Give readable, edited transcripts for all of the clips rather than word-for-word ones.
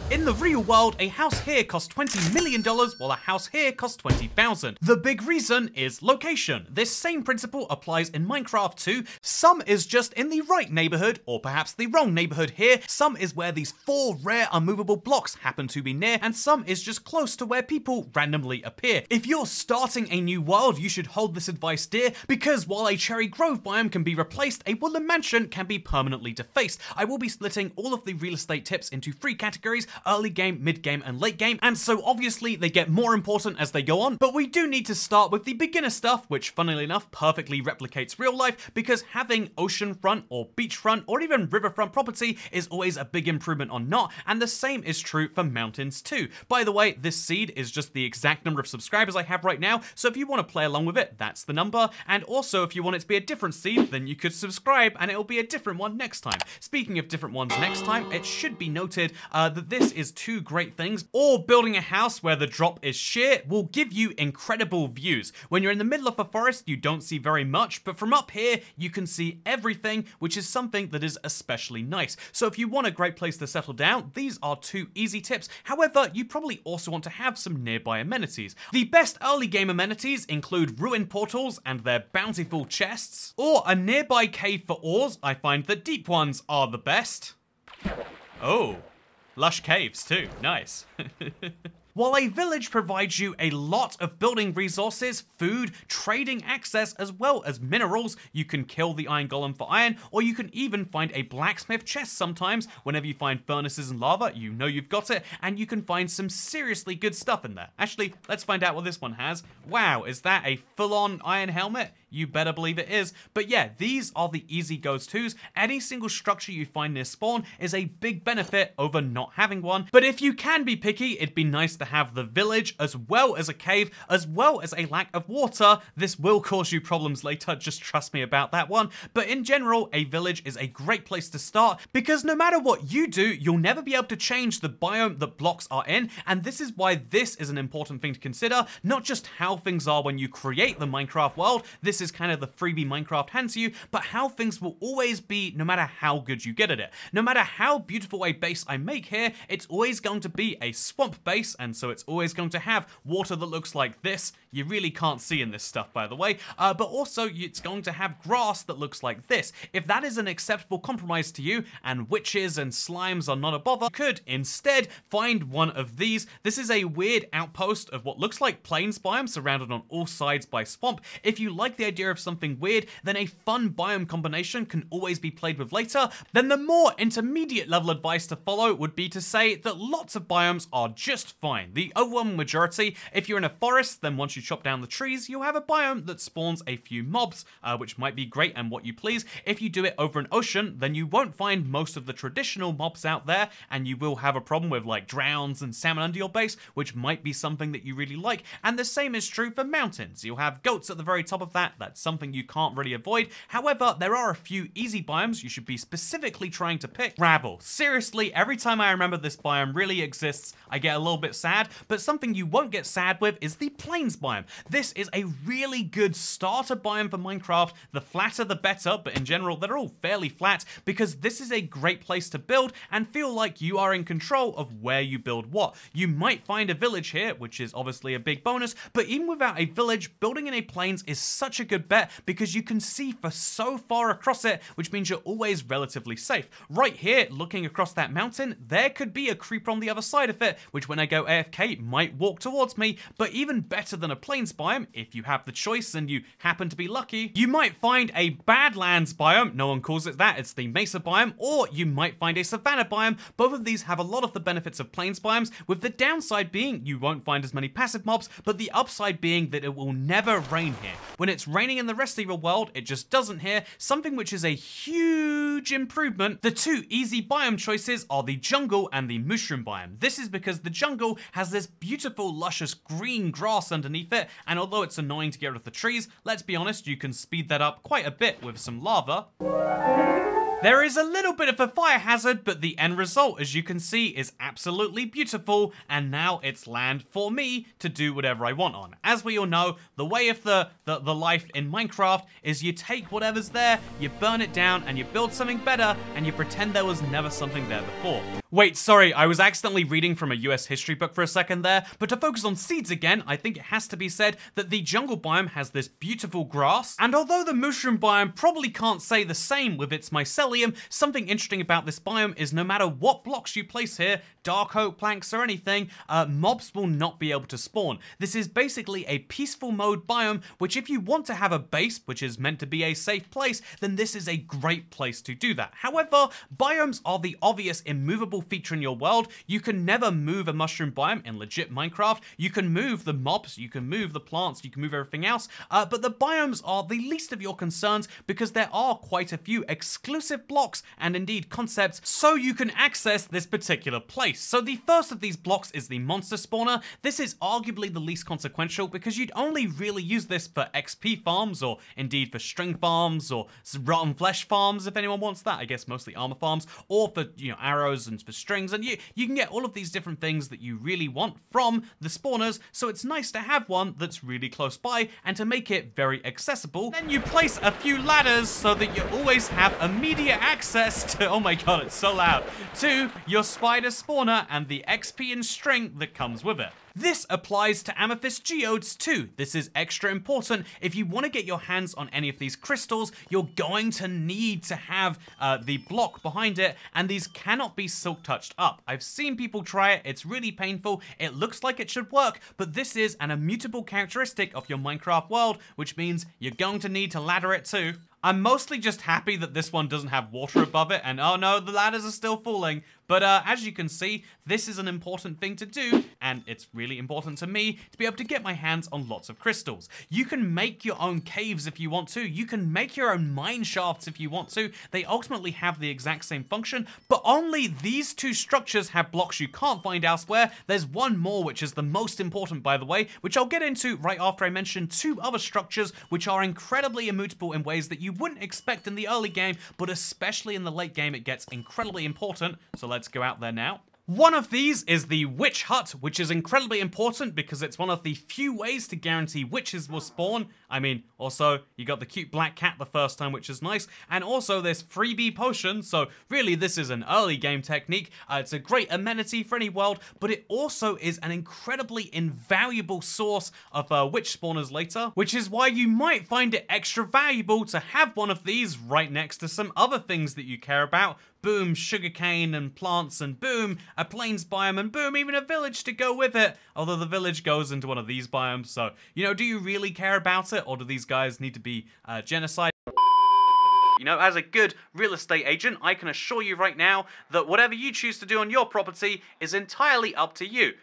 In the real world, a house here costs $20 million while a house here costs $20,000. The big reason is location. This same principle applies in Minecraft too. Some is just in the right neighborhood, or perhaps the wrong neighborhood here. Some is where these 4 rare unmovable blocks happen to be near, and some is just close to where people randomly appear. If you're starting a new world, you should hold this advice dear, because while a cherry grove biome can be replaced, a woodland mansion can be permanently defaced. I will be splitting all of the real estate tips into 3 categories: early game, mid game, and late game, and so obviously they get more important as they go on, but we do need to start with the beginner stuff, which funnily enough perfectly replicates real life, because having oceanfront or beachfront or even riverfront property is always a big improvement on not, and the same is true for mountains too. By the way, this seed is just the exact number of subscribers I have right now, so if you want to play along with it, that's the number, and also if you want it to be a different seed, then you could subscribe and it'll be a different one next time. Speaking of different ones next time, it should be noted that this is 2 great things. Or building a house where the drop is sheer will give you incredible views. When you're in the middle of a forest, you don't see very much, but from up here, you can see everything, which is something that is especially nice. So if you want a great place to settle down, these are 2 easy tips. However, you probably also want to have some nearby amenities. The best early game amenities include ruined portals and their bountiful chests, or a nearby cave for ores. I find that deep ones are the best. Oh. Lush caves too, nice. While a village provides you a lot of building resources, food, trading access, as well as minerals, you can kill the iron golem for iron, or you can even find a blacksmith chest sometimes. Whenever you find furnaces and lava, you know you've got it, and you can find some seriously good stuff in there. Actually, let's find out what this one has. Wow, is that a full-on iron helmet? You better believe it is. But yeah, these are the easy go-tos. Any single structure you find near spawn is a big benefit over not having one. But if you can be picky, it'd be nice to have the village, as well as a cave, as well as a lack of water. This will cause you problems later, just trust me about that one. But in general, a village is a great place to start, because no matter what you do, you'll never be able to change the biome that blocks are in, and this is why this is an important thing to consider, not just how things are when you create the Minecraft world. This is kind of the freebie Minecraft hands you, but how things will always be no matter how good you get at it. No matter how beautiful a base I make here, it's always going to be a swamp base, and so it's always going to have water that looks like this. You really can't see in this stuff, by the way, but also it's going to have grass that looks like this. If that is an acceptable compromise to you, and witches and slimes are not a bother, you could instead find one of these. This is a weird outpost of what looks like plains biome surrounded on all sides by swamp. If you like the idea of something weird, then a fun biome combination can always be played with later. Then the more intermediate level advice to follow would be to say that lots of biomes are just fine. The overwhelming majority, if you're in a forest, then once you chop down the trees, you'll have a biome that spawns a few mobs, which might be great and what you please. If you do it over an ocean, then you won't find most of the traditional mobs out there, and you will have a problem with like drowns and salmon under your base, which might be something that you really like. And the same is true for mountains. You'll have goats at the very top of that. That's something you can't really avoid. However, there are a few easy biomes you should be specifically trying to pick. Gravel. Seriously, every time I remember this biome really exists, I get a little bit sad, but something you won't get sad with is the plains biome. This is a really good starter biome for Minecraft. The flatter the better, but in general, they're all fairly flat, because this is a great place to build and feel like you are in control of where you build what. You might find a village here, which is obviously a big bonus, but even without a village, building in a plains is such a good bet, because you can see for so far across it, which means you're always relatively safe. Right here, looking across that mountain, there could be a creeper on the other side of it, which when I go AFK might walk towards me. But even better than a plains biome, if you have the choice and you happen to be lucky, you might find a badlands biome. No one calls it that, it's the mesa biome, or you might find a savanna biome. Both of these have a lot of the benefits of plains biomes, with the downside being you won't find as many passive mobs, but the upside being that it will never rain here. When it's raining in the rest of your world, it just doesn't here, something which is a huge improvement. The 2 easy biome choices are the jungle and the mushroom biome. This is because the jungle has this beautiful luscious green grass underneath it, and although it's annoying to get rid of the trees, let's be honest, you can speed that up quite a bit with some lava. There is a little bit of a fire hazard, but the end result, as you can see, is absolutely beautiful, and now it's land for me to do whatever I want on. As we all know, the way of the life in Minecraft is you take whatever's there, you burn it down, and you build something better, and you pretend there was never something there before. Wait, sorry, I was accidentally reading from a US history book for a second there, but to focus on seeds again, I think it has to be said that the jungle biome has this beautiful grass, and although the mushroom biome probably can't say the same with its mycelium, something interesting about this biome is no matter what blocks you place here, dark oak planks or anything, mobs will not be able to spawn. This is basically a peaceful mode biome, which if you want to have a base, which is meant to be a safe place, then this is a great place to do that. However, biomes are the obvious immovable feature in your world. You can never move a mushroom biome in legit Minecraft. You can move the mobs, you can move the plants, you can move everything else, but the biomes are the least of your concerns because there are quite a few exclusive blocks and indeed concepts so you can access this particular place. So the first of these blocks is the monster spawner. This is arguably the least consequential because you'd only really use this for XP farms or indeed for string farms or rotten flesh farms if anyone wants that. I guess mostly armor farms, or for, you know, arrows and for strings, and you can get all of these different things that you really want from the spawners, so it's nice to have one that's really close by and to make it very accessible. Then you place a few ladders so that you always have immediate access to, oh my god, it's so loud, to your spider spawner and the XP and string that comes with it. This applies to amethyst geodes too. This is extra important. If you want to get your hands on any of these crystals, you're going to need to have the block behind it, and these cannot be silk touched up. I've seen people try it, it's really painful, it looks like it should work, but this is an immutable characteristic of your Minecraft world, which means you're going to need to ladder it too. I'm mostly just happy that this one doesn't have water above it, and oh no, the ladders are still falling. But as you can see, this is an important thing to do, and it's really important to me to be able to get my hands on lots of crystals. You can make your own caves if you want to, you can make your own mine shafts if you want to. They ultimately have the exact same function, but only these two structures have blocks you can't find elsewhere. There's one more, which is the most important, by the way, which I'll get into right after I mention two other structures which are incredibly immutable in ways that you wouldn't expect in the early game, but especially in the late game it gets incredibly important. So let's go out there now. One of these is the witch hut, which is incredibly important because it's one of the few ways to guarantee witches will spawn. I mean, also, you got the cute black cat the first time, which is nice, and also this freebie potion, so really this is an early game technique. It's a great amenity for any world, but it also is an incredibly invaluable source of witch spawners later, which is why you might find it extra valuable to have one of these right next to some other things that you care about. Boom, sugarcane and plants, and boom, a plains biome, and boom, even a village to go with it. Although the village goes into one of these biomes, so, you know, do you really care about it, or do these guys need to be genocide? You know, as a good real estate agent, I can assure you right now that whatever you choose to do on your property is entirely up to you.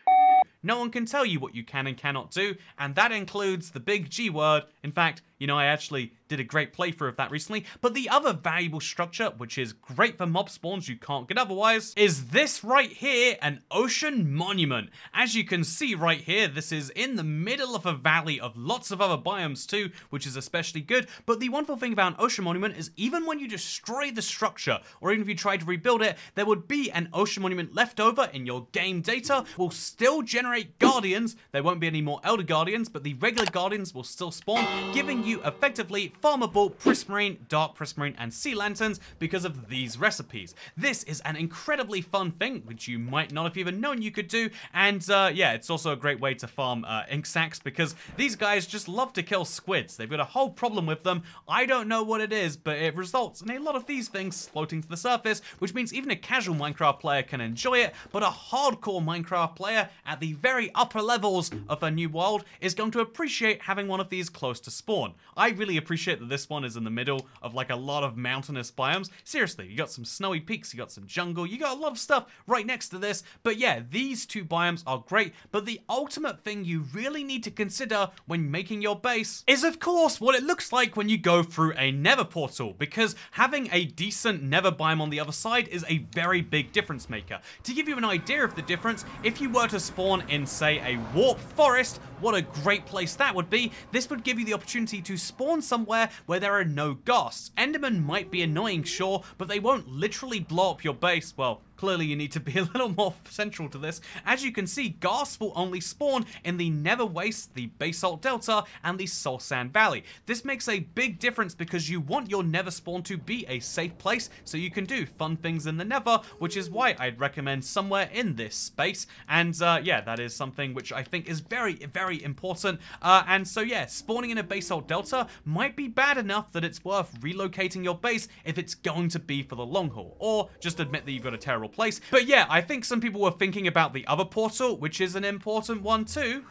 No one can tell you what you can and cannot do, and that includes the big G word. In fact, you know, I actually did a great playthrough of that recently, but the other valuable structure, which is great for mob spawns you can't get otherwise, is this right here, an ocean monument. As you can see right here, this is in the middle of a valley of lots of other biomes too, which is especially good, but the wonderful thing about an ocean monument is even when you destroy the structure, or even if you try to rebuild it, there would be an ocean monument left over in your game data, will still generate guardians. There won't be any more elder guardians, but the regular guardians will still spawn, giving you effectively farmable prismarine, dark prismarine, and sea lanterns because of these recipes. This is an incredibly fun thing, which you might not have even known you could do, and yeah, it's also a great way to farm ink sacs because these guys just love to kill squids. They've got a whole problem with them. I don't know what it is, but it results in a lot of these things floating to the surface, which means even a casual Minecraft player can enjoy it, but a hardcore Minecraft player at the very upper levels of a new world is going to appreciate having one of these close to spawn. I really appreciate that this one is in the middle of like a lot of mountainous biomes. Seriously, you got some snowy peaks, you got some jungle, you got a lot of stuff right next to this. But yeah, these two biomes are great, but the ultimate thing you really need to consider when making your base is of course what it looks like when you go through a nether portal, because having a decent nether biome on the other side is a very big difference maker. To give you an idea of the difference, if you were to spawn in say a warp forest, what a great place that would be. This would give you the opportunity to spawn somewhere where there are no ghasts. Endermen might be annoying, sure, but they won't literally blow up your base. Well, clearly you need to be a little more central to this. As you can see, ghasts will only spawn in the Nether Waste, the Basalt Delta, and the Soul Sand Valley. This makes a big difference because you want your Nether spawn to be a safe place so you can do fun things in the Nether, which is why I'd recommend somewhere in this space. And yeah, that is something which I think is very, very important. And so yeah, spawning in a Basalt Delta might be bad enough that it's worth relocating your base if it's going to be for the long haul, or just admit that you've got a terrible place. But yeah, I think some people were thinking about the other portal, which is an important one too.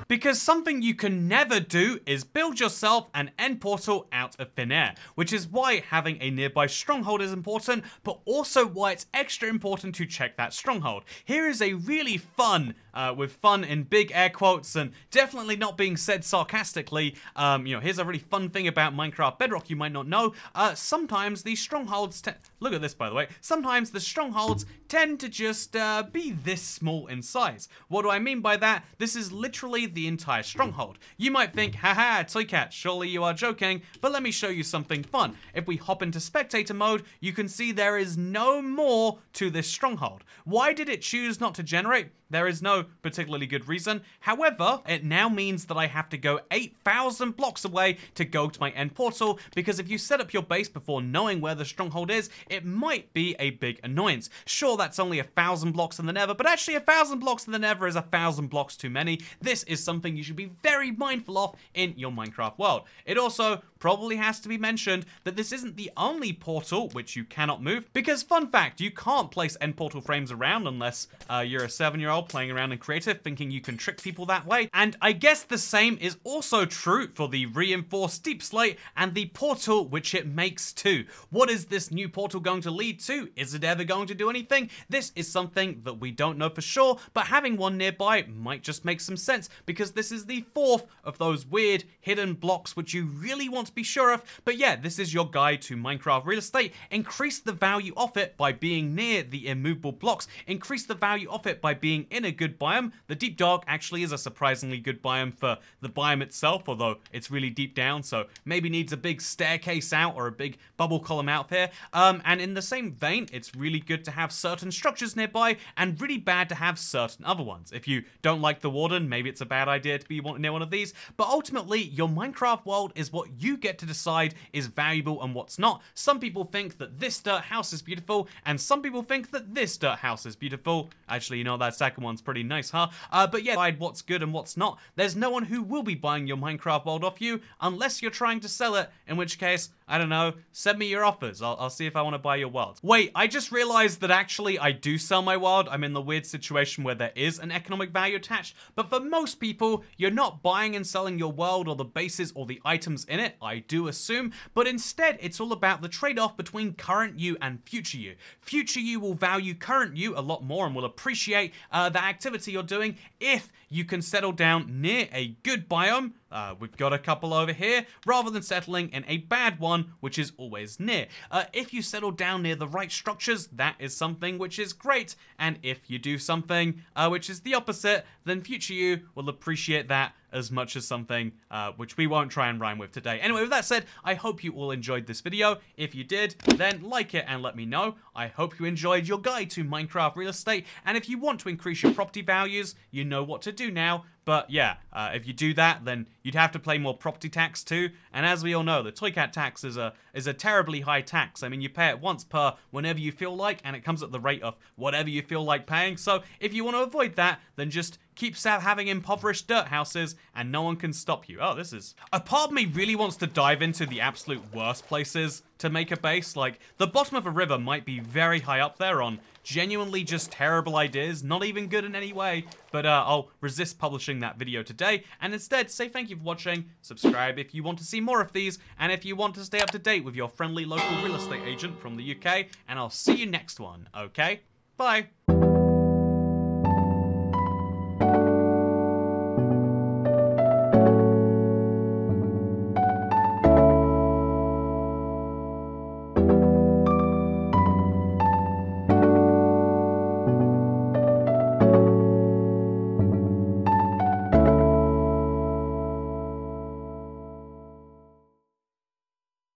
Because something you can never do is build yourself an end portal out of thin air, which is why having a nearby stronghold is important, but also why it's extra important to check that stronghold. Here is a really fun, with fun in big air quotes and definitely not being said sarcastically, you know, here's a really fun thing about Minecraft Bedrock you might not know. Sometimes these strongholds, look at this by the way, sometimes the strongholds tend to just be this small in size. What do I mean by that? This is literally the entire stronghold. You might think, haha, Toycat, surely you are joking, but let me show you something fun. If we hop into spectator mode, you can see there is no more to this stronghold. Why did it choose not to generate? There is no particularly good reason. However, it now means that I have to go 8,000 blocks away to go to my end portal, because if you set up your base before knowing where the stronghold is, it might be a big annoyance. Sure, that's only 1,000 blocks in the Nether, but actually 1,000 blocks in the Nether is 1,000 blocks too many. This is something you should be very mindful of in your Minecraft world. It also probably has to be mentioned that this isn't the only portal which you cannot move, because fun fact, you can't place end portal frames around unless you're a 7-year-old playing around in creative thinking you can trick people that way. And I guess the same is also true for the reinforced deep slate and the portal which it makes too. What is this new portal going to lead to? Is it ever going to do anything? This is something that we don't know for sure, but having one nearby might just make some sense, because this is the 4th of those weird hidden blocks which you really want to be sure of. But yeah, this is your guide to Minecraft real estate. Increase the value of it by being near the immovable blocks. Increase the value of it by being in a good biome. The Deep Dark actually is a surprisingly good biome for the biome itself, although it's really deep down, so maybe needs a big staircase out or a big bubble column out here. And in the same vein, it's really good to have certain structures nearby and really bad to have certain other ones. If you don't like the Warden, maybe it's a bad idea to be near one of these, but ultimately your Minecraft world is what you get to decide is valuable and what's not. Some people think that this dirt house is beautiful, and some people think that this dirt house is beautiful. Actually, you know, that second one's pretty nice, huh? But yeah, decide what's good and what's not. There's no one who will be buying your Minecraft world off you unless you're trying to sell it, in which case, I don't know, send me your offers. I'll see if I want to buy your world. Wait, I just realized that actually I do sell my world. I'm in the weird situation where there is an economic value attached, but for most people, you're not buying and selling your world or the bases or the items in it, I do assume, but instead it's all about the trade-off between current you and future you. Future you will value current you a lot more and will appreciate the activity you're doing if you can settle down near a good biome. We've got a couple over here, rather than settling in a bad one, which is always near. If you settle down near the right structures, that is something which is great, and if you do something which is the opposite, then future you will appreciate that as much as something which we won't try and rhyme with today. Anyway, with that said, I hope you all enjoyed this video. If you did, then like it and let me know. I hope you enjoyed your guide to Minecraft real estate, and if you want to increase your property values, you know what to do now. But yeah, if you do that, then you'd have to pay more property tax too. And as we all know, the Toycat tax is a terribly high tax. I mean, you pay it once per whenever you feel like, and it comes at the rate of whatever you feel like paying. So if you want to avoid that, then just keep having impoverished dirt houses and no one can stop you. Oh, this is... A part of me really wants to dive into the absolute worst places to make a base. Like, the bottom of a river might be very high up there on genuinely just terrible ideas, not even good in any way, but I'll resist publishing that video today, and instead say thank you for watching, subscribe if you want to see more of these, and if you want to stay up to date with your friendly local real estate agent from the UK, and I'll see you next one, okay? Bye!